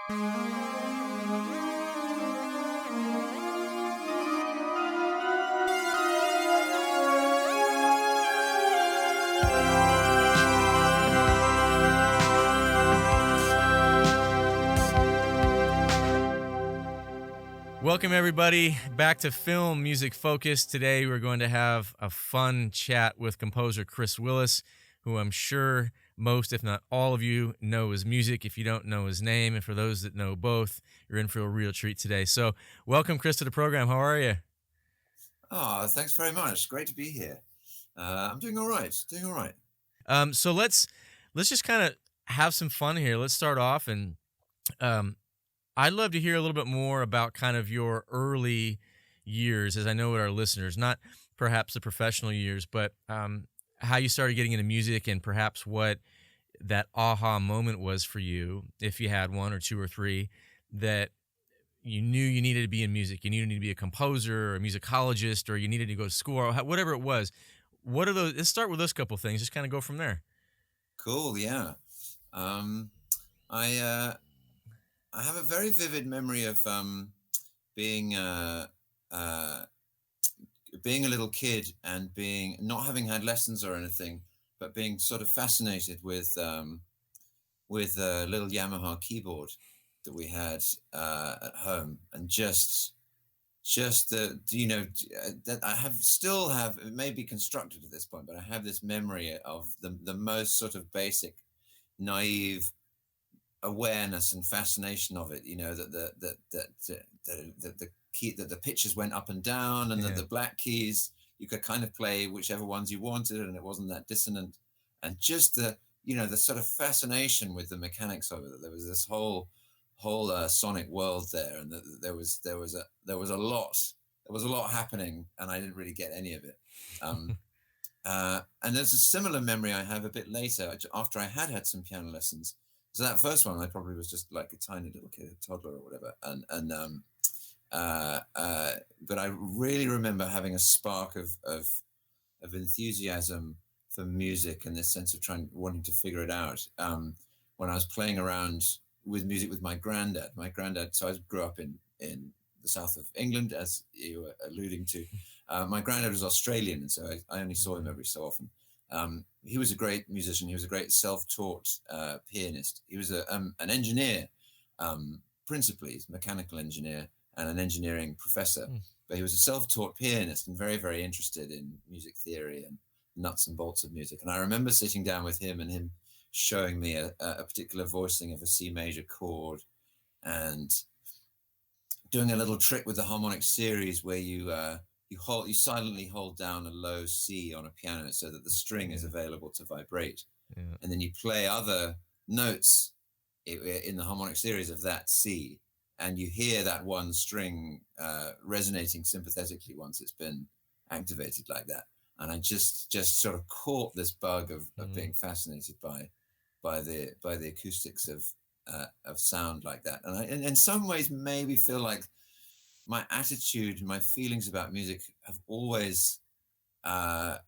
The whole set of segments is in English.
Welcome, everybody, back to Film Music Focus. Today, we're going to have a fun chat with composer Chris Willis, who I'm sure most, if not all of you, know his music. If you don't know his name, and for those that know both, you're in for a real treat today. So, welcome, Chris, to the program. How are you? Oh, thanks very much. Great to be here. I'm doing all right. So let's just kind of have some fun here. Let's start off, and I'd love to hear a little bit more about kind of your early years, as I know with our listeners, not perhaps the professional years, but how you started getting into music and perhaps what that aha moment was for you, if you had one or two or three, that you knew you needed to be in music. You needed to be a composer or a musicologist, or you needed to go to school, or whatever it was. What are those? Let's start with those couple things. Just kind of go from there. Cool. Yeah. I have a very vivid memory of being a little kid and not having had lessons or anything, but being sort of fascinated with a little YAMAHA keyboard that we had at home, and just that I still have. It may be constructed at this point, but I have this memory of the most sort of basic, naive awareness and fascination of it. You know, that the key, that the pitches went up and down, and that the black keys, you could kind of play whichever ones you wanted, and it wasn't that dissonant. And just the sort of fascination with the mechanics of it, that there was this whole sonic world there, and that there was a lot happening, and I didn't really get any of it. And there's a similar memory I have a bit later, after I had some piano lessons. So that first one, I probably was just like a tiny little kid, a toddler or whatever. But I really remember having a spark of enthusiasm for music, and this sense of wanting to figure it out. When I was playing around with music with my granddad. So I grew up in the south of England, as you were alluding to. My granddad was Australian, and so I only saw him every so often. He was a great musician. He was a great self-taught pianist. He was an engineer, principally. He's a mechanical engineer and an engineering professor. But he was a self-taught pianist and very, very interested in music theory and nuts and bolts of music. And I remember sitting down with him and him showing me a particular voicing of a C major chord, and doing a little trick with the harmonic series where you silently hold down a low C on a piano so that the string is available to vibrate. And then you play other notes in the harmonic series of that C, and you hear that one string resonating sympathetically once it's been activated like that. And I just sort of caught this bug of being fascinated by the acoustics of sound like that. And I, in some ways, maybe feel like my attitude, my feelings about music have always had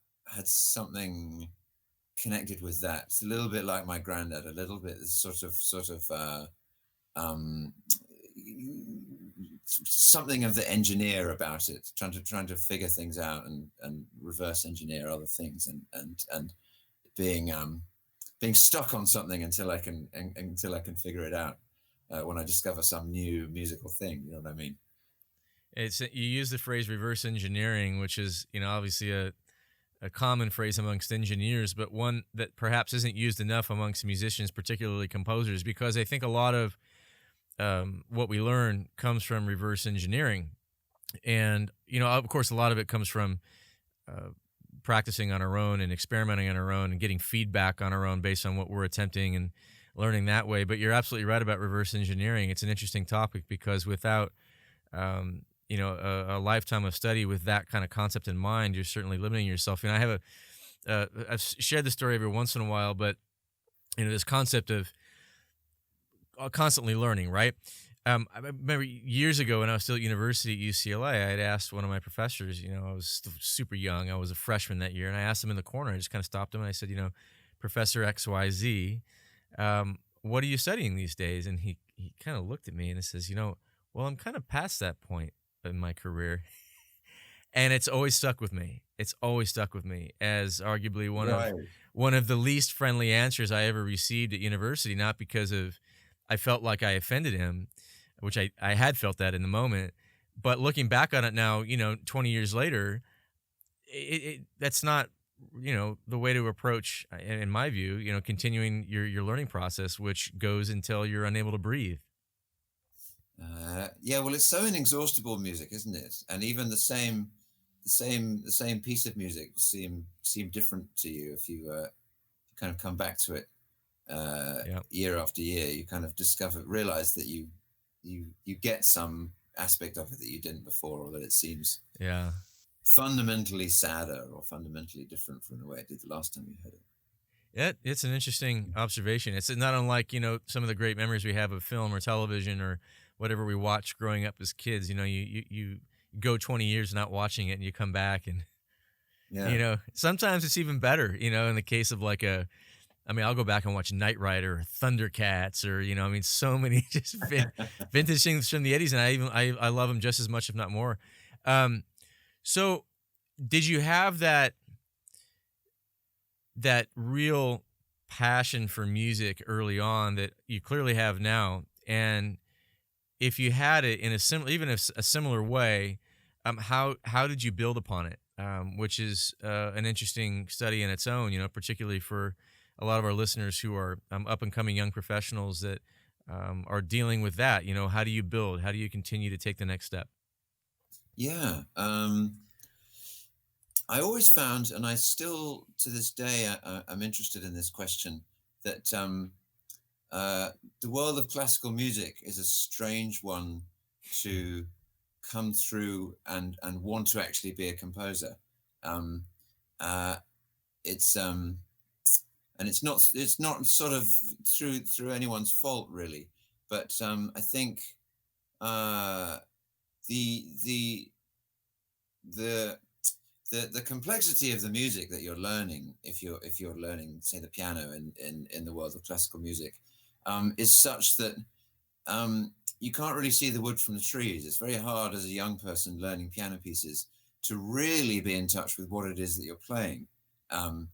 something connected with that. It's a little bit like my granddad, a little bit sort of something of the engineer about it, trying to figure things out and reverse engineer other things, and being stuck on something until I can figure it out when I discover some new musical thing. You know what I mean? You use the phrase reverse engineering, which is, obviously a common phrase amongst engineers, but one that perhaps isn't used enough amongst musicians, particularly composers, because I think a lot of what we learn comes from reverse engineering. And, of course, a lot of it comes from practicing on our own and experimenting on our own and getting feedback on our own based on what we're attempting and learning that way. But you're absolutely right about reverse engineering. It's an interesting topic because without a lifetime of study with that kind of concept in mind, you're certainly limiting yourself. And I have I've shared this story every once in a while, but this concept of constantly learning, right? I remember years ago when I was still at university at UCLA, I had asked one of my professors, I was still super young, I was a freshman that year, and I asked him in the corner, I just kind of stopped him and I said, Professor XYZ, what are you studying these days? And he kind of looked at me and he says, well, I'm kind of past that point in my career. And it's always stuck with me. It's always stuck with me as arguably Right. one of the least friendly answers I ever received at university, not because of I felt like I offended him, which I had felt that in the moment. But looking back on it now, 20 years later, that's not, the way to approach, in my view, continuing your learning process, which goes until you're unable to breathe. Yeah, well, it's so inexhaustible, music, isn't it? And even the same piece of music will seem different to you if you kind of come back to it Yeah. year after year. You kind of realize that you get some aspect of it that you didn't before, or that it seems Yeah. fundamentally sadder or fundamentally different from the way it did the last time you heard it. Yeah, it's an interesting observation. It's not unlike, some of the great memories we have of film or television or whatever we watched growing up as kids. You go 20 years not watching it and you come back and, Yeah. sometimes it's even better, in the case of I'll go back and watch Knight Rider or Thundercats or, so many just vintage things from the 80s. And I love them just as much, if not more. So did you have that real passion for music early on that you clearly have now? And if you had it in a similar way, how did you build upon it? Which is an interesting study in its own, particularly for a lot of our listeners who are up and coming young professionals that are dealing with that. How do you build? How do you continue to take the next step? Yeah. I always found, and I still to this day, I'm interested in this question, that the world of classical music is a strange one to come through and want to actually be a composer. Um, it's and it's not sort of through anyone's fault really, but I think the the the the complexity of the music that you're learning, if you're learning, say, the piano in the world of classical music, is such that you can't really see the wood from the trees. It's very hard as a young person learning piano pieces to really be in touch with what it is that you're playing. Um,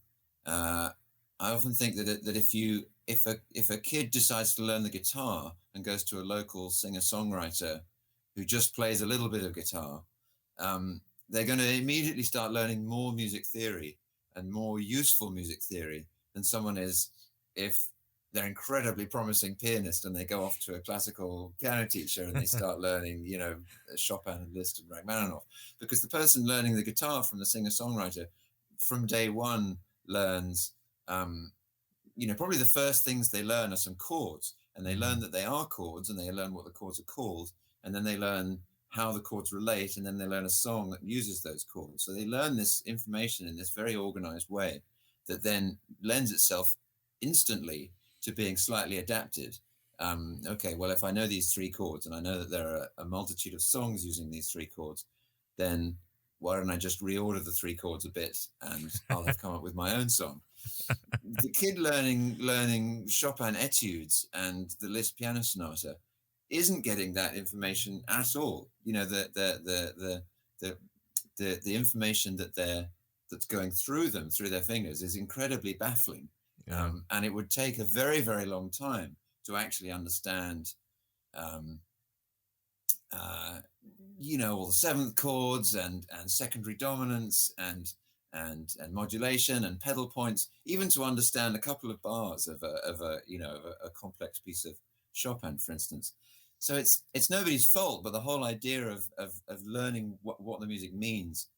I often think that if a kid decides to learn the guitar and goes to a local singer-songwriter who just plays a little bit of guitar, they're going to immediately start learning more music theory and more useful music theory than someone is if they're incredibly promising pianist and they go off to a classical piano teacher and they start learning, Chopin and Liszt and Rachmaninoff. Because the person learning the guitar from the singer-songwriter from day one learns, probably the first things they learn are some chords, and they learn that they are chords, and they learn what the chords are called, and then they learn how the chords relate, and then they learn a song that uses those chords. So they learn this information in this very organized way that then lends itself instantly to being slightly adapted. Okay, well, if I know these three chords and I know that there are a multitude of songs using these three chords, then why don't I just reorder the three chords a bit and I'll have come up with my own song. The kid learning Chopin etudes and the Liszt piano sonata isn't getting that information at all. The information that's going through their fingers is incredibly baffling. Yeah. And it would take a very, very long time to actually understand, all the seventh chords and secondary dominants and modulation and pedal points, even to understand a couple of bars of a complex piece of Chopin, for instance. So it's nobody's fault, but the whole idea of learning what the music means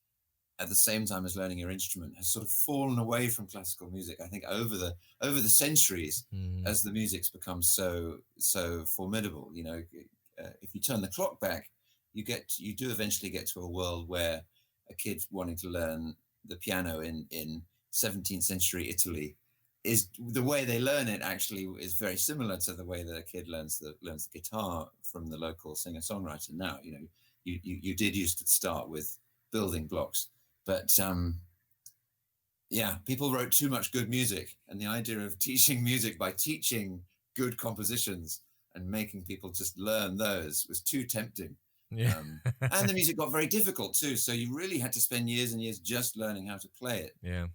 at the same time as learning your instrument has sort of fallen away from classical music, I think, over the centuries, as the music's become so formidable. If you turn the clock back, you do eventually get to a world where a kid wanting to learn the piano in 17th century Italy is the way they learn it actually is very similar to the way that a kid learns the guitar from the local singer-songwriter now. You did used to start with building blocks, but people wrote too much good music, and the idea of teaching music by teaching good compositions and making people just learn those was too tempting. Yeah. And the music got very difficult too. So you really had to spend years and years just learning how to play it. Yeah.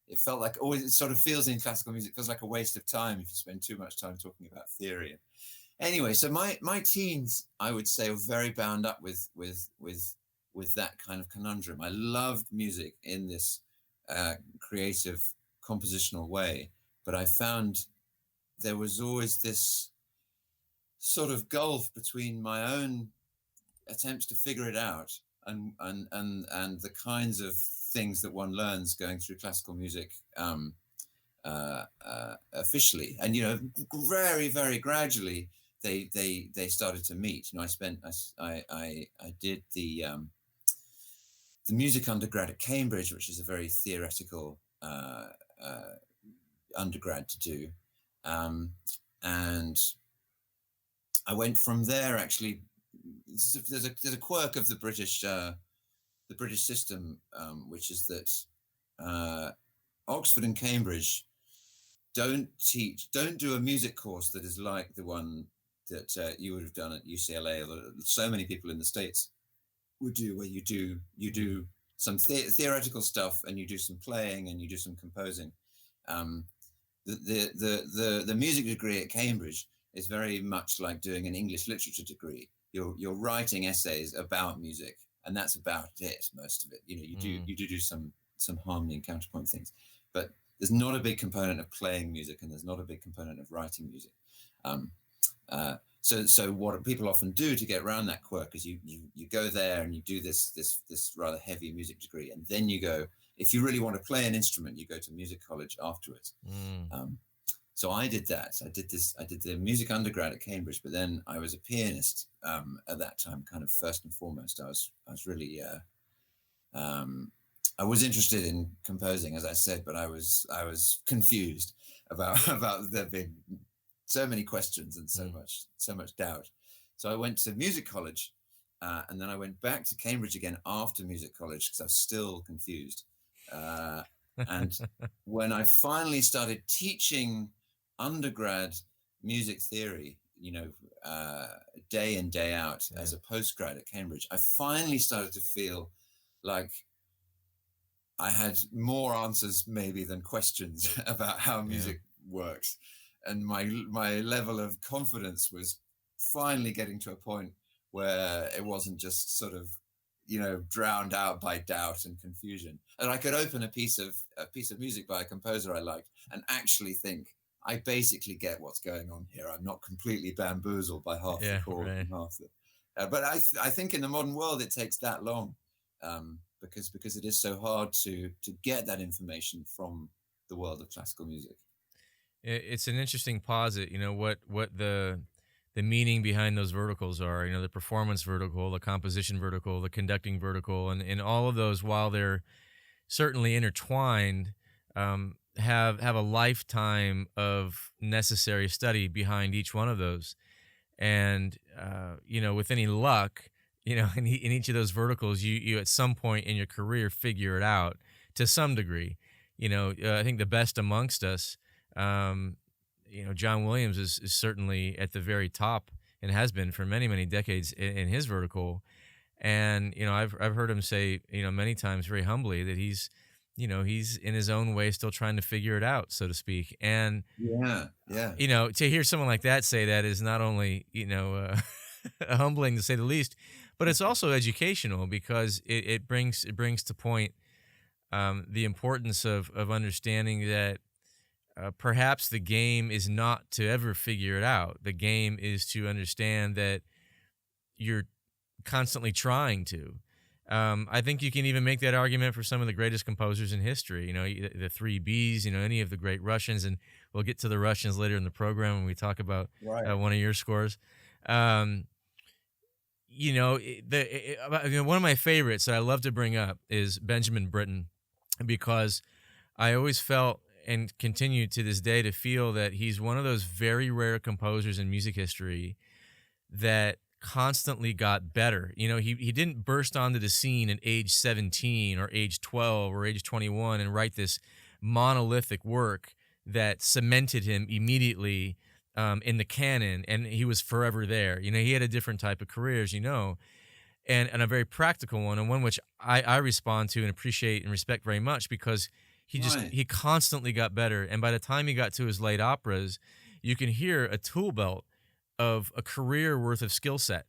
It felt like always, it sort of feels in classical music, it feels like a waste of time if you spend too much time talking about theory. Anyway, so my teens, I would say, were very bound up with that kind of conundrum. I loved music in this creative, compositional way, but I found there was always this sort of gulf between my own attempts to figure it out and the kinds of things that one learns going through classical music officially. And very, very gradually they started to meet. I did the music undergrad at Cambridge, which is a very theoretical undergrad to do, and I went from there. Actually, there's a quirk of the British system, which is that Oxford and Cambridge don't do a music course that is like the one that you would have done at UCLA, or so many people in the States would do, where you do some theoretical stuff and you do some playing and you do some composing. The music degree at Cambridge is very much like doing an English literature degree. You're writing essays about music, and that's about it. Most of it, you do some harmony and counterpoint things, but there's not a big component of playing music, and there's not a big component of writing music. So what people often do to get around that quirk is you go there and you do this rather heavy music degree, and then you go, if you really want to play an instrument, you go to music college afterwards. So I did that. I did the music undergrad at Cambridge, but then I was a pianist at that time, kind of first and foremost. I was really I was interested in composing, as I said, but I was confused about there being so many questions and so much doubt. So I went to music college, and then I went back to Cambridge again after music college because I was still confused. And when I finally started teaching undergrad music theory, day in, day out as a postgrad at Cambridge, I finally started to feel like I had more answers maybe than questions about how music works. And my level of confidence was finally getting to a point where it wasn't just sort of, drowned out by doubt and confusion. And I could open a piece of music by a composer I liked and actually think, I basically get what's going on here. I'm not completely bamboozled by half the chord and half the. But I think in the modern world it takes that long, because it is so hard to get that information from the world of classical music. It's an interesting posit, what the meaning behind those verticals are, the performance vertical, the composition vertical, the conducting vertical, and all of those, while they're certainly intertwined, have a lifetime of necessary study behind each one of those. And, with any luck, in each of those verticals, you at some point in your career figure it out to some degree. I think the best amongst us, John Williams is certainly at the very top and has been for many, many decades in his vertical. And, I've heard him say, many times very humbly that he's in his own way still trying to figure it out, so to speak. And, to hear someone like that say that is not only, humbling to say the least, but it's also educational, because it brings to point the importance of understanding that perhaps the game is not to ever figure it out. The game is to understand that you're constantly trying to. I think you can even make that argument for some of the greatest composers in history, the three Bs, any of the great Russians, and we'll get to the Russians later in the program when we talk about one of your scores. One of my favorites that I love to bring up is Benjamin Britten, because I always felt, and continue to this day to feel, that he's one of those very rare composers in music history that constantly got better. He didn't burst onto the scene at age 17 or age 12 or age 21 and write this monolithic work that cemented him immediately in the canon, and he was forever there. You know, he had a different type of career, as you know, and a very practical one, and one which I respond to and appreciate and respect very much, because Right. he constantly got better. And by the time he got to his late operas, you can hear a tool belt of a career worth of skill set,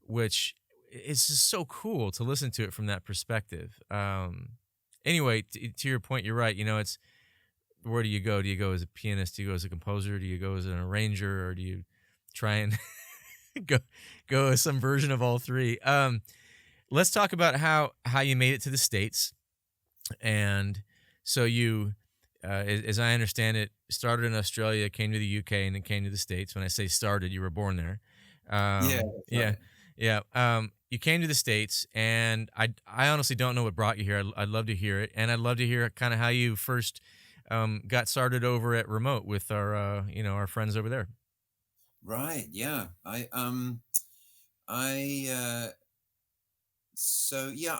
which is just so cool to listen to it from that perspective. Anyway, to your point, you're right. You know, it's, where do you go? Do you go as a pianist? Do you go as a composer? Do you go as an arranger? Or do you try and go go as some version of all three? Let's talk about how you made it to the States. And so you, as I understand it, started in Australia, came to the UK, and then came to the States. When I say started, you were born there. Yeah, that's Yeah, right. yeah. You came to the States, and I honestly don't know what brought you here. I'd love to hear it, and I'd love to hear kind of how you first got started over at Remote with our our friends over there. Right. Yeah. I so yeah,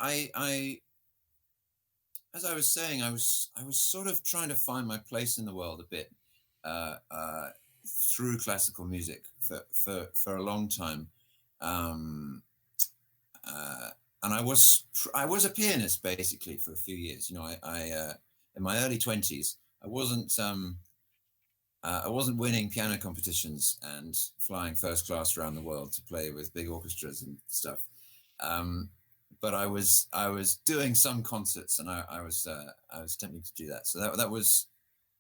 as I was saying, I was sort of trying to find my place in the world a bit, uh, uh, through classical music for a long time. Um, and I was a pianist basically for a few years. You know, I in my early 20s, I wasn't winning piano competitions and flying first class around the world to play with big orchestras and stuff. Um, but I was doing some concerts, and I was attempting to do that. So that was,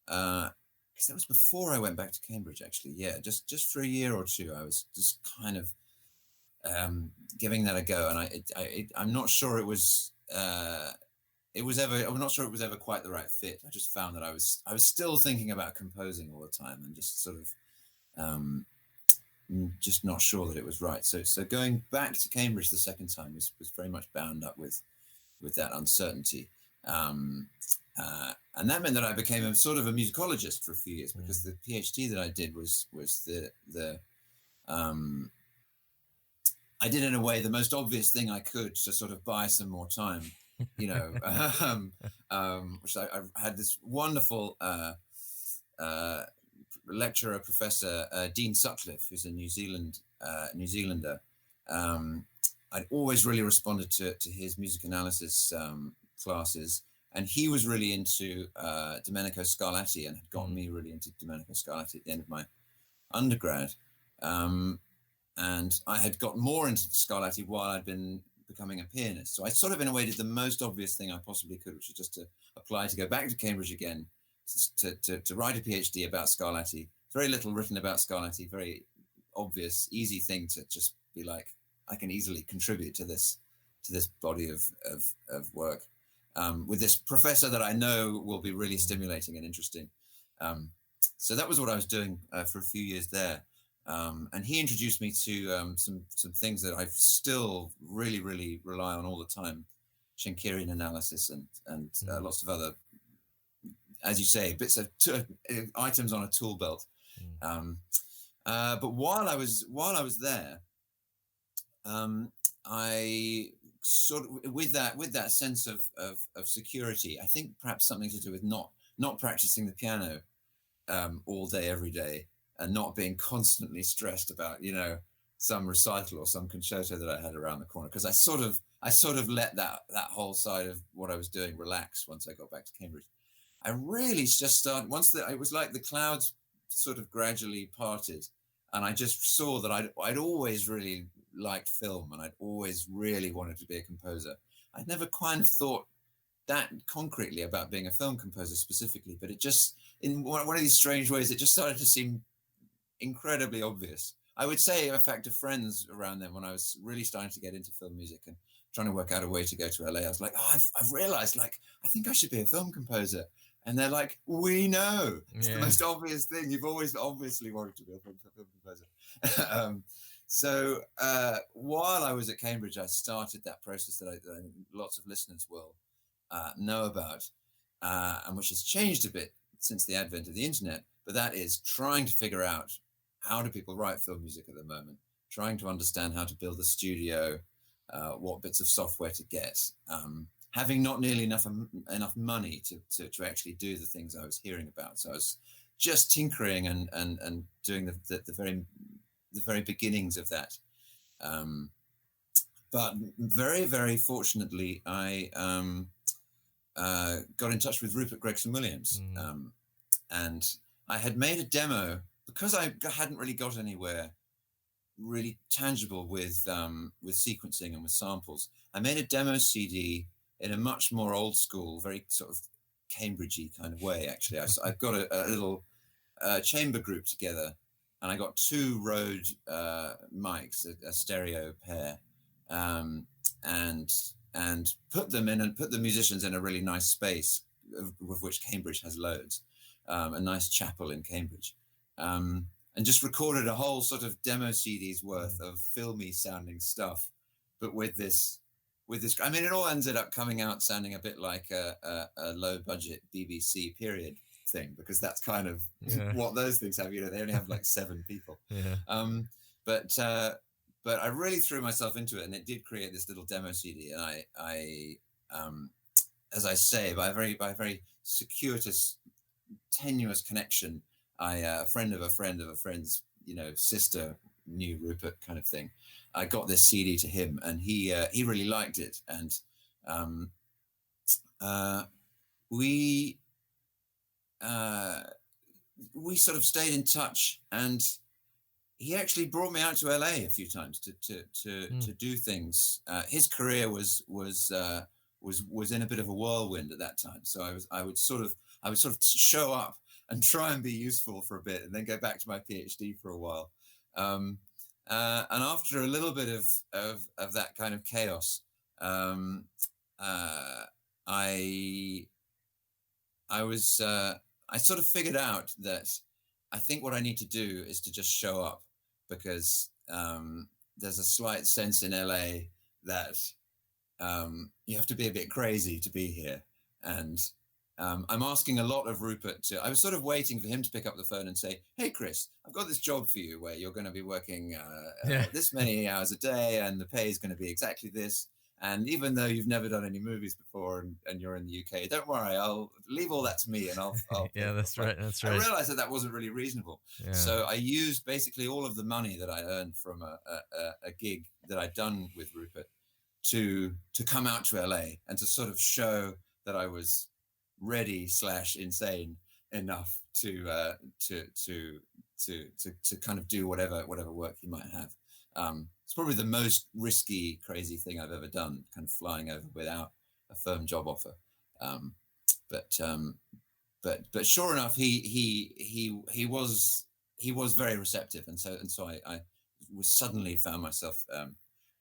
I guess that was before I went back to Cambridge. Actually, yeah, just for a year or two, I was just kind of, giving that a go, and I'm not sure it was. I'm not sure it was ever quite the right fit. I just found that I was still thinking about composing all the time, and just sort of, um, just not sure that it was right. So going back to Cambridge the second time was very much bound up with that uncertainty. Um, and that meant that I became a sort of a musicologist for a few years, because the PhD that I did was the um, I did, in a way, the most obvious thing I could to sort of buy some more time, you know. Which I had this wonderful, uh, lecturer, Professor, Dean Sutcliffe, who's a New Zealander. Um, I'd always really responded to his music analysis, classes, and he was really into, Domenico Scarlatti, and had gotten me really into Domenico Scarlatti at the end of my undergrad. Um, and I had got more into Scarlatti while I'd been becoming a pianist. So I sort of, in a way, did the most obvious thing I possibly could, which was just to apply to go back to Cambridge again, to write a PhD about Scarlatti. Very little written about Scarlatti, very obvious, easy thing to just be like, I can easily contribute to this body of work, with this professor that I know will be really stimulating and interesting. Um, so that was what I was doing, for a few years there. And he introduced me to, some things that I still really, really rely on all the time: Schenkerian analysis, and lots of other, as you say, bits of items on a tool belt. Um, but while I was there, um, I sort of, with that sense of security. I think perhaps something to do with not practicing the piano, all day, every day, and not being constantly stressed about, some recital or some concerto that I had around the corner. Because I sort of let that whole side of what I was doing relax once I got back to Cambridge. I really just started, it was like the clouds sort of gradually parted, and I just saw that I'd always really liked film, and I'd always really wanted to be a composer. I'd never kind of thought that concretely about being a film composer specifically, but it just, in one of these strange ways, it just started to seem incredibly obvious. I would say, in fact, to friends around then, when I was really starting to get into film music and trying to work out a way to go to LA, I was like, oh, I've realized, like, I think I should be a film composer. And they're like, we know. It's the most obvious thing. You've always obviously wanted to be a film composer. While I was at Cambridge, I started that process that I think lots of listeners will, know about, and which has changed a bit since the advent of the internet. But that is trying to figure out, how do people write film music at the moment, trying to understand how to build a studio, what bits of software to get, having not nearly enough money to actually do the things I was hearing about. So I was just tinkering and doing the very beginnings of that. But very, very fortunately, I got in touch with Rupert Gregson-Williams, and I had made a demo because I hadn't really got anywhere really tangible with sequencing and with samples. I made a demo CD in a much more old school, very sort of Cambridgey kind of way. Actually, I got a little chamber group together, and I got 2 Rode mics, a stereo pair, and put them in and put the musicians in a really nice space, of which Cambridge has loads, a nice chapel in Cambridge, and just recorded a whole sort of demo CD's worth of filmy sounding stuff, but with this. I mean, it all ended up coming out sounding a bit like a low budget BBC period thing, because that's kind of what those things have. You know, they only have like 7 people. But I really threw myself into it, and it did create this little demo CD. And I as I say, by a very circuitous, tenuous connection, a friend of a friend of a friend's, you know, sister knew Rupert, kind of thing. I got this CD to him, and he really liked it, and we sort of stayed in touch, and he actually brought me out to LA a few times to do things. His career was in a bit of a whirlwind at that time, so I would sort of show up and try and be useful for a bit, and then go back to my PhD for a while. And after a little bit of that kind of chaos, I sort of figured out that I think what I need to do is to just show up, because there's a slight sense in LA that you have to be a bit crazy to be here. And I'm asking a lot of Rupert I was sort of waiting for him to pick up the phone and say, "Hey, Chris, I've got this job for you where you're going to be working this many hours a day, and the pay is going to be exactly this. And even though you've never done any movies before and you're in the UK, don't worry, I'll leave all that to me, and I'll yeah, that's right. That's right. I realized that wasn't really reasonable. Yeah. So I used basically all of the money that I earned from a gig that I'd done with Rupert to come out to LA and to sort of show that I was ready / insane enough to kind of do whatever work he might have. It's probably the most risky, crazy thing I've ever done, kind of flying over without a firm job offer. But sure enough, he was very receptive, and so I was suddenly found myself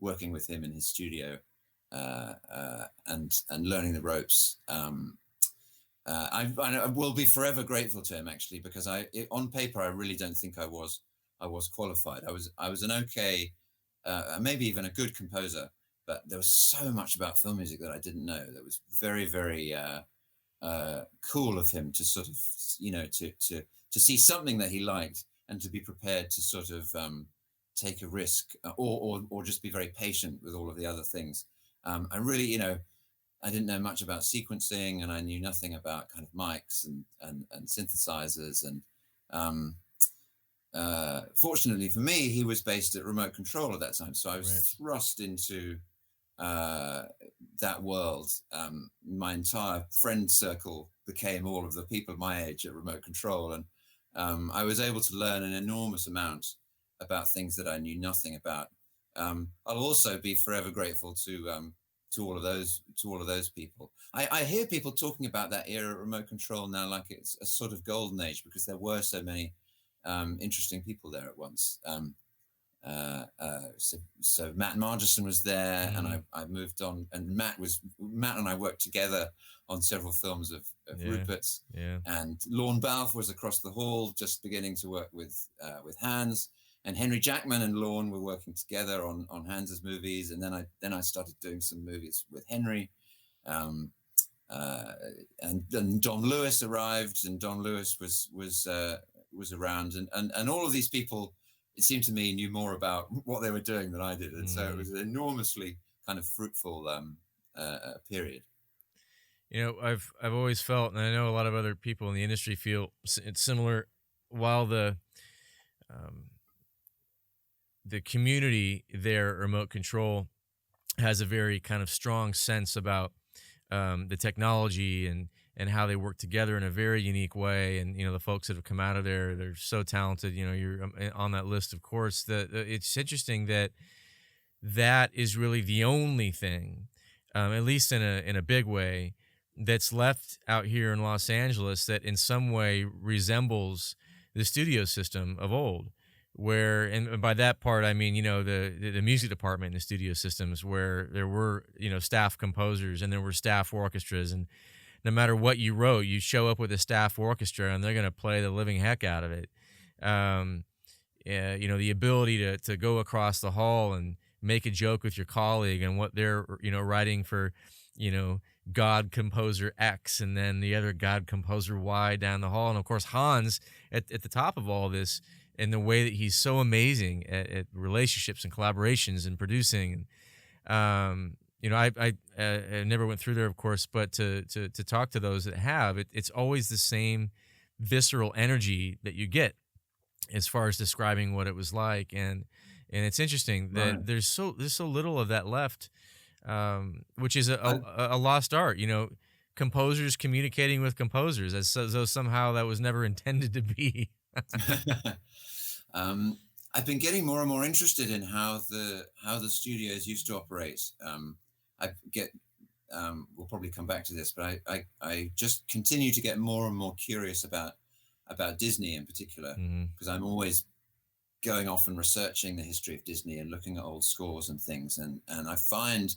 working with him in his studio and learning the ropes. I will be forever grateful to him, actually, because on paper I really don't think I was qualified. I was an okay, maybe even a good composer, but there was so much about film music that I didn't know. That was very, very cool of him to sort of, you know, to see something that he liked and to be prepared to sort of take a risk, or just be very patient with all of the other things. I really, you know, I didn't know much about sequencing, and I knew nothing about kind of mics and synthesizers. And fortunately for me, he was based at Remote Control at that time, so I was thrust into that world. My entire friend circle became all of the people my age at Remote Control, and I was able to learn an enormous amount about things that I knew nothing about. I'll also be forever grateful to all of those people. I hear people talking about that era at Remote Control now like it's a sort of golden age, because there were so many interesting people there at once. So Matt Margerson was there, and I moved on, and Matt and I worked together on several films of Rupert's. And Lorne Balfe was across the hall, just beginning to work with Hans. And Henry Jackman and Lorne were working together on Hans's movies, and then I started doing some movies with Henry, and then Don Lewis arrived, and Don Lewis was around, and all of these people, it seemed to me, knew more about what they were doing than I did, and so it was an enormously kind of fruitful period. I've always felt, and I know a lot of other people in the industry feel it's similar. While um, the community there, remote control, has a very kind of strong sense about the technology and how they work together in a very unique way. And the folks that have come out of there, they're so talented. You're on that list, of course. That it's interesting that that is really the only thing, at least in a big way, that's left out here in Los Angeles that in some way resembles the studio system of old. Where, and by that part, I mean, the music department in the studio systems, where there were, staff composers and there were staff orchestras, and no matter what you wrote, you show up with a staff orchestra and they're going to play the living heck out of it. Um, yeah, the ability to go across the hall and make a joke with your colleague and what they're, writing for, you know, God composer X and then the other God composer Y down the hall. And of course, Hans at the top of all this, and the way that he's so amazing at relationships and collaborations and producing. I never went through there, of course, but to talk to those that have, it's always the same visceral energy that you get as far as describing what it was like. And it's interesting that Right. there's so little of that left, which is a lost art. Composers communicating with composers, as though somehow that was never intended to be. um, I've been getting more and more interested in how the studios used to operate. I get we'll probably come back to this, but I just continue to get more and more curious about Disney in particular, Mhm. because I'm always going off and researching the history of Disney and looking at old scores and things, and I find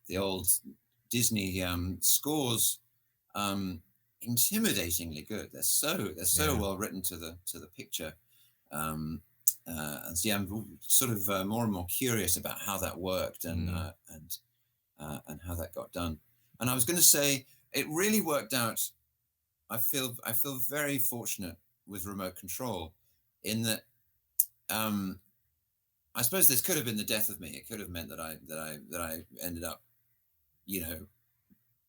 the old Disney scores intimidatingly good. They're so Yeah. well written to the picture. Um, and so yeah, I'm sort of more and more curious about how that worked Mhm. and how that got done. And I was going to say it really worked out. I feel very fortunate with remote control, in that I suppose this could have been the death of me. It could have meant that I ended up, you know,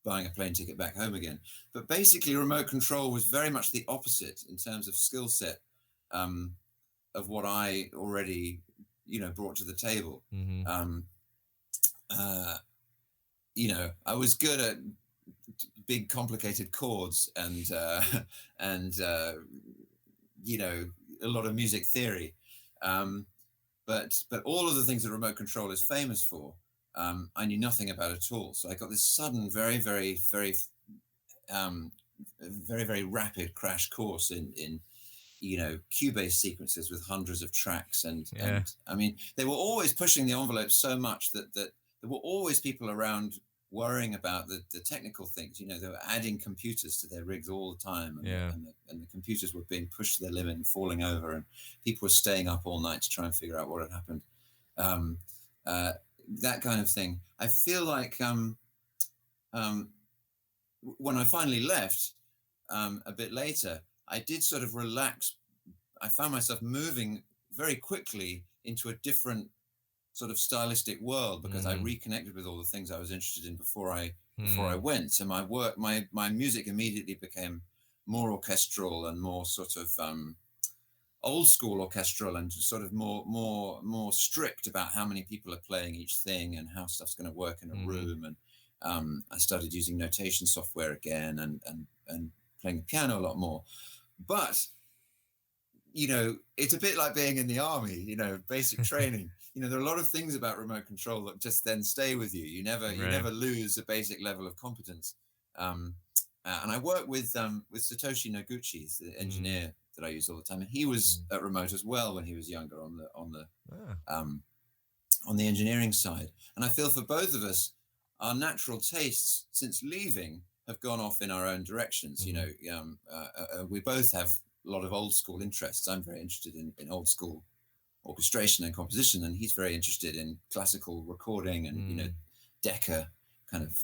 buying a plane ticket back home again. But basically, remote control was very much the opposite in terms of skill set, um, of what I already, brought to the table. Mhm. Um, uh, I was good at big, complicated chords and you know, a lot of music theory. Um, but all of the things that remote control is famous for, I knew nothing about at all. So I got this sudden, very, very, very, um, very, very rapid crash course in Cubase sequences with hundreds of tracks, and Yeah. and I mean, they were always pushing the envelope so much that there were always people around worrying about the technical things. They were adding computers to their rigs all the time, and Yeah. the computers were being pushed to their limit and falling over, and people were staying up all night to try and figure out what had happened. Um, uh, that kind of thing. I feel like um, when I finally left, a bit later, I did sort of relax. I found myself moving very quickly into a different sort of stylistic world, because I Mhm. reconnected with all the things I was interested in before I Mhm. went. So my music immediately became more orchestral and more sort of old school orchestral, and sort of more strict about how many people are playing each thing and how stuff's going to work in a Mhm. room. And I started using notation software again, and playing the piano a lot more. But it's a bit like being in the army, basic training. There are a lot of things about remote control that just then stay with you. You Right. never lose a basic level of competence. Um, and I work with Satoshi Noguchi, the Mhm. engineer that I use all the time, and he was Mhm. at remote as well when he was younger Ah. um, on the engineering side. And I feel for both of us, our natural tastes since leaving have gone off in our own directions. Mhm. We both have a lot of old school interests. I'm very interested in old school orchestration and composition, and he's very interested in classical recording and Mhm. Decca kind of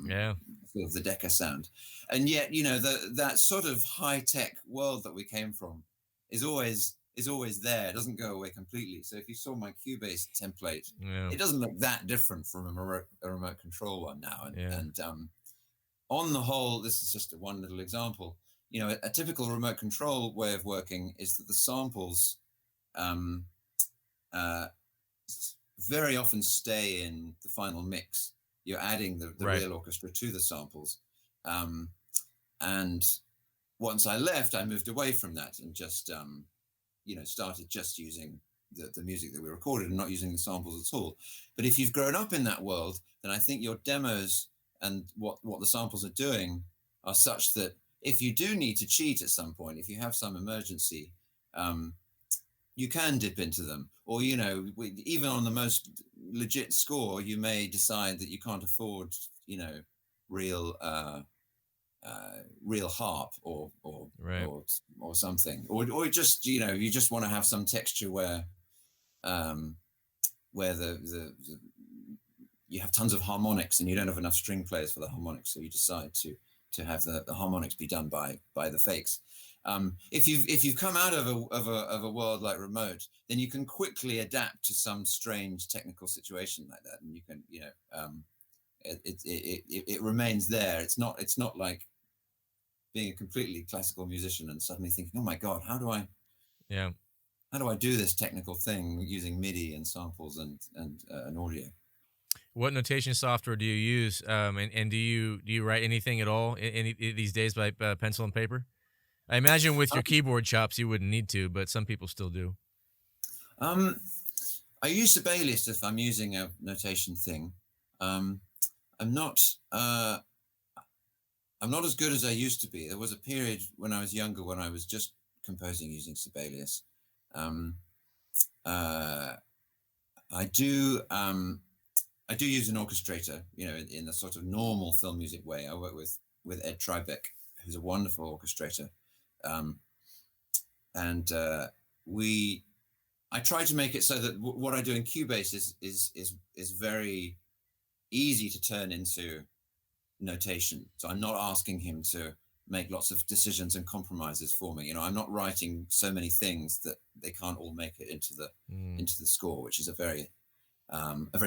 Yeah. sort of the Decca sound. And yet, that sort of high tech world that we came from is always there. It doesn't go away completely. So if you saw my Cubase template, Yeah. it doesn't look that different from a remote control one now. And Yeah. and on the whole, this is just one little example. A typical remote control way of working is that the samples um, uh, very often stay in the final mix. You're adding the Right. real orchestra to the samples. And once I left, I moved away from that and just, started just using the music that we recorded and not using the samples at all. But if you've grown up in that world, then I think your demos and what the samples are doing are such that if you do need to cheat at some point, if you have some emergency, you can dip into them. Or, even on the most legit score, you may decide that you can't afford, real real harp or Right. or something, or just you just want to have some texture where the you have tons of harmonics and you don't have enough string players for the harmonics, so you decide to have the harmonics be done by the fakes. If you've come out of a world like remote, then you can quickly adapt to some strange technical situation like that, and you can it remains there. It's not like being a completely classical musician and suddenly thinking, oh my God, how do I do this technical thing using MIDI and samples and audio? What notation software do you use? And do you write anything at all these days by pencil and paper? I imagine with your keyboard chops you wouldn't need to, but some people still do. I use Sibelius if I'm using a notation thing. I'm not as good as I used to be. There was a period when I was younger when I was just composing using Sibelius. I do use an orchestrator, in the sort of normal film music way. I work with Ed Tribeck, who's a wonderful orchestrator. I try to make it so that what I do in Cubase is very easy to turn into notation. So I'm not asking him to make lots of decisions and compromises for me. I'm not writing so many things that they can't all make it into the score, which is a very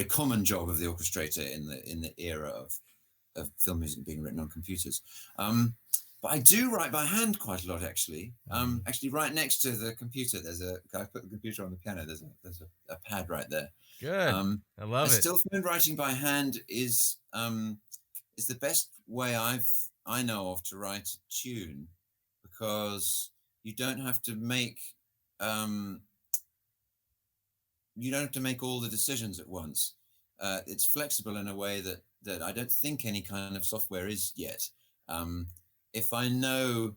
common job of the orchestrator in the era of film music being written on computers. But I do write by hand quite a lot, actually. Actually, right next to the computer, I put the computer on the piano. There's a pad right there. Good. I love it. I still find writing by hand is the best way I know of to write a tune, because you don't have to make all the decisions at once. It's flexible in a way that I don't think any kind of software is yet. If I know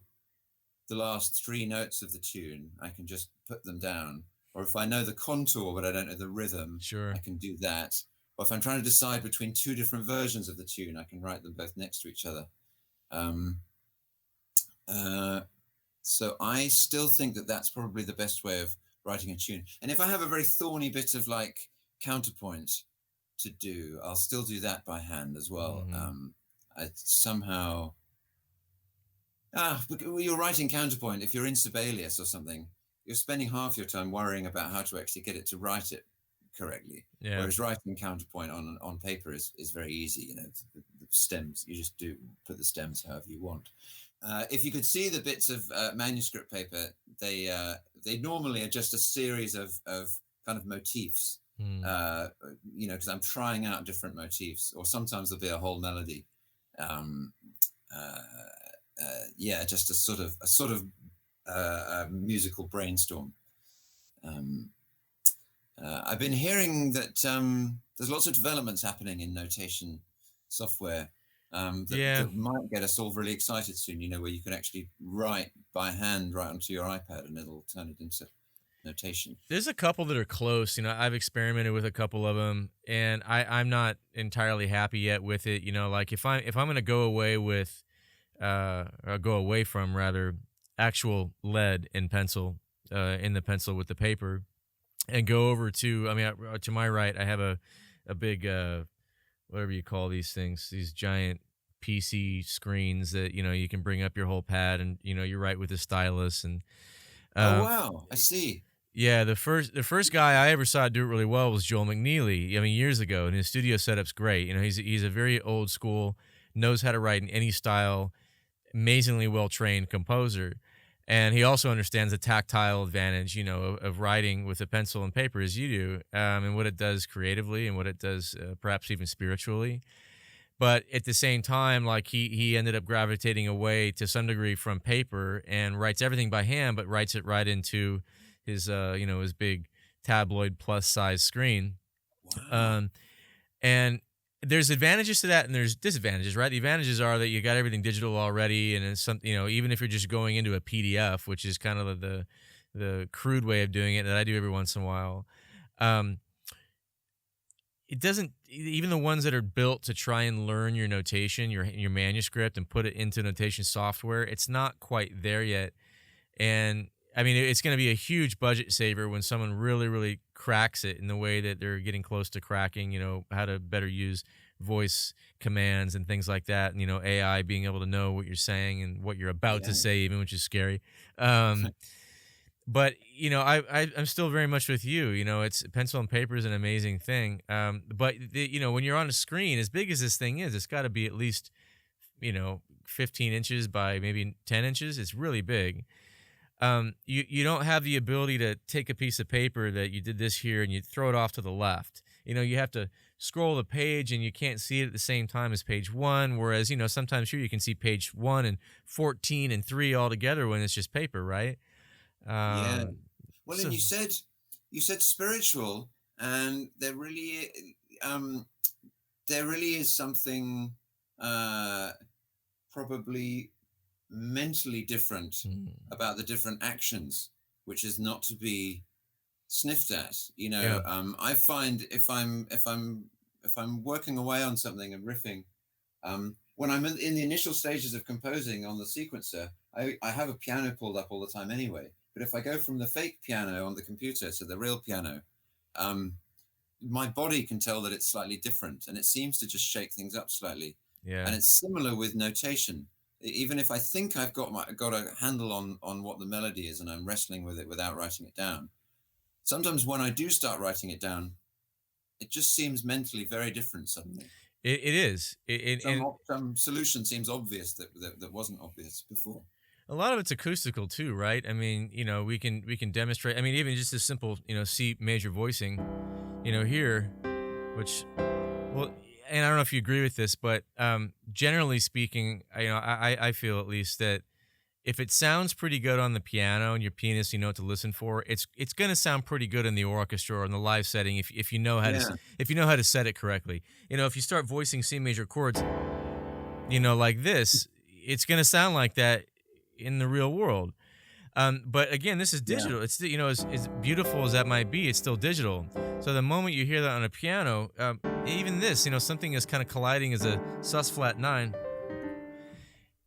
the last 3 notes of the tune, I can just put them down. Or if I know the contour but I don't know the rhythm, sure, I can do that. Or if I'm trying to decide between 2 different versions of the tune, I can write them both next to each other. So I still think that that's probably the best way of writing a tune. And if I have a very thorny bit of like counterpoint to do, I'll still do that by hand as well. I somehow... you're writing counterpoint. If you're in Sibelius or something, you're spending half your time worrying about how to actually get it to write it correctly. Yeah. Whereas writing counterpoint on paper is very easy. The stems, you just put the stems however you want. If you could see the bits of manuscript paper, they normally are just a series of kind of motifs. Because I'm trying out different motifs, or sometimes there'll be a whole melody. Just a sort of musical brainstorm. I've been hearing that there's lots of developments happening in notation software that might get us all really excited soon, where you can actually write by hand right onto your iPad and it'll turn it into notation. There's a couple that are close. I've experimented with a couple of them, and I'm not entirely happy yet with it. Like if I'm going to go away with or go away from rather actual lead and pencil in the pencil with the paper, and go over to to my right I have a big whatever you call these things, these giant PC screens that you can bring up your whole pad, and you write with a stylus. And oh wow, I see. Yeah, the first guy I ever saw do it really well was Joel McNeely. Years ago, and his studio setup's great. He's a very old school knows how to write in any style, amazingly well-trained composer. And he also understands the tactile advantage, of writing with a pencil and paper as you do, and what it does creatively and what it does perhaps even spiritually. But at the same time, like he ended up gravitating away to some degree from paper and writes everything by hand, but writes it right into his his big tabloid plus size screen. Wow. And there's advantages to that and there's disadvantages, right? The advantages are that you got everything digital already, and it's some, even if you're just going into a PDF, which is kind of the crude way of doing it that I do every once in a while. It doesn't, even the ones that are built to try and learn your notation, your manuscript, and put it into notation software, it's not quite there yet. And I mean, it's going to be a huge budget saver when someone really, really cracks it in the way that they're getting close to cracking, how to better use voice commands and things like that. And, AI being able to know what you're saying and what you're about to Yeah. say, even, which is scary. But, I'm still very much with you. It's pencil and paper is an amazing thing. But, when you're on a screen, as big as this thing is, it's got to be at least, 15 inches by maybe 10 inches. It's really big. You don't have the ability to take a piece of paper that you did this here and you throw it off to the left. You have to scroll the page and you can't see it at the same time as page 1. Whereas, sometimes here you can see page 1 and 14 and 3 all together when it's just paper, right? Yeah. Well, So and you said spiritual, and um there really is something probably mentally different mm, about the different actions, which is not to be sniffed at. yeah, I find if I'm working away on something and riffing, when I'm in the initial stages of composing on the sequencer, I have a piano pulled up all the time anyway. But if I go from the fake piano on the computer to the real piano, um, my body can tell that it's slightly different, and it seems to just shake things up slightly. yeah. And it's similar with notation. Even if I think I've got a handle on what the melody is, and I'm wrestling with it without writing it down, sometimes when I do start writing it down, it just seems mentally very different suddenly. It is. And Some solution seems obvious that wasn't obvious before. a lot of it's acoustical too, right? I mean, we can demonstrate. I mean, even just a simple, C major voicing, here, which, well, and I don't know if you agree with this, but generally speaking, I feel at least that if it sounds pretty good on the piano and your pianist, you know what to listen for, it's going to sound pretty good in the orchestra or in the live setting if you know how to Yeah, if you know how to set it correctly. If you start voicing C major chords, like this, it's going to sound like that in the real world. But again, this is yeah, digital. It's as beautiful as that might be, it's still digital. So the moment you hear that on a piano, even this, something is kind of colliding as a sus flat 9,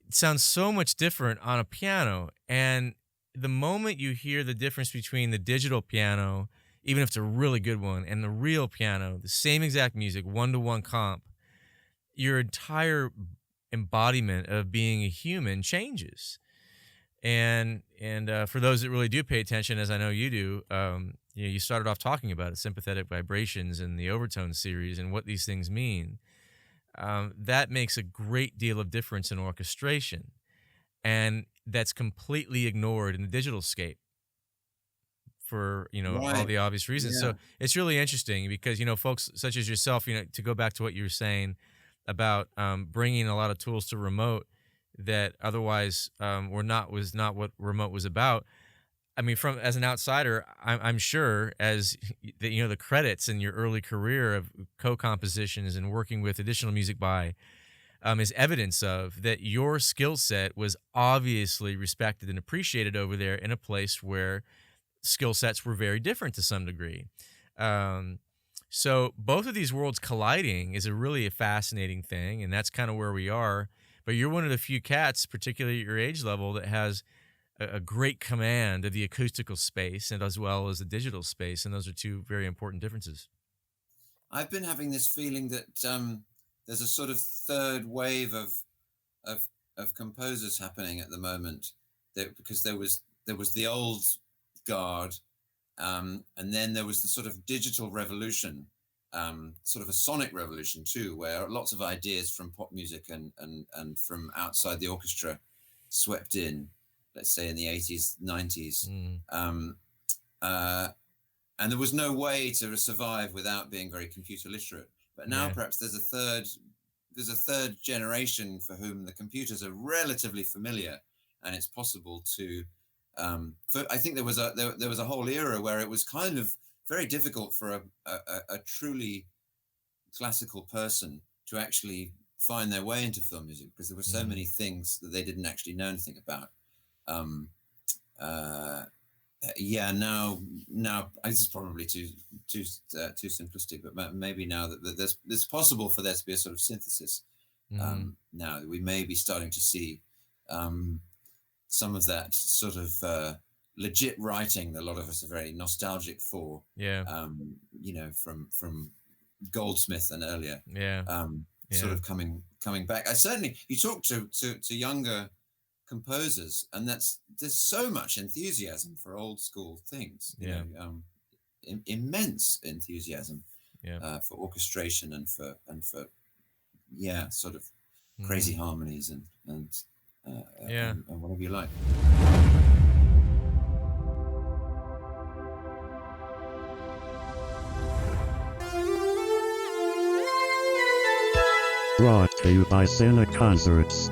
it sounds so much different on a piano. And the moment you hear the difference between the digital piano, even if it's a really good one, and the real piano, the same exact music, 1-to-1 comp, your entire embodiment of being a human changes. And for those that really do pay attention, as I know you do, you started off talking about it, sympathetic vibrations and the overtone series and what these things mean. That makes a great deal of difference in orchestration, and that's completely ignored in the digital scape for all right. the obvious reasons. Yeah, So it's really interesting because folks such as yourself, to go back to what you were saying about bringing a lot of tools to remote that otherwise was not what remote was about. I mean, from as an outsider, I'm sure as the credits in your early career of co-compositions and working with additional music by is evidence of that your skill set was obviously respected and appreciated over there in a place where skill sets were very different to some degree. Um, so both of these worlds colliding is a fascinating thing, and that's kind of where we are. But you're one of the few cats, particularly at your age level, that has a great command of the acoustical space and as well as the digital space, and those are two very important differences. I've been having this feeling that there's a sort of third wave of of composers happening at the moment. That because there was the old guard, and then there was the sort of digital revolution, sort of a sonic revolution too, where lots of ideas from pop music and from outside the orchestra swept in, let's say in the 80s, 90s. And there was no way to survive without being very computer literate. But now perhaps there's a third generation for whom the computers are relatively familiar, and it's possible to. I think there was a whole era where it was kind of very difficult for a truly classical person to actually find their way into film music, because there were so many things that they didn't actually know anything about. Now this is probably too simplistic, but maybe now that there's possible for there to be a sort of synthesis. Now that we may be starting to see some of that sort of legit writing that a lot of us are very nostalgic for. From Goldsmith and earlier. Sort of coming back. I certainly, you talk to younger composers, and there's so much enthusiasm for old school things. Immense enthusiasm for orchestration and for sort of crazy harmonies and whatever you like. Brought to you by Cine Concerts.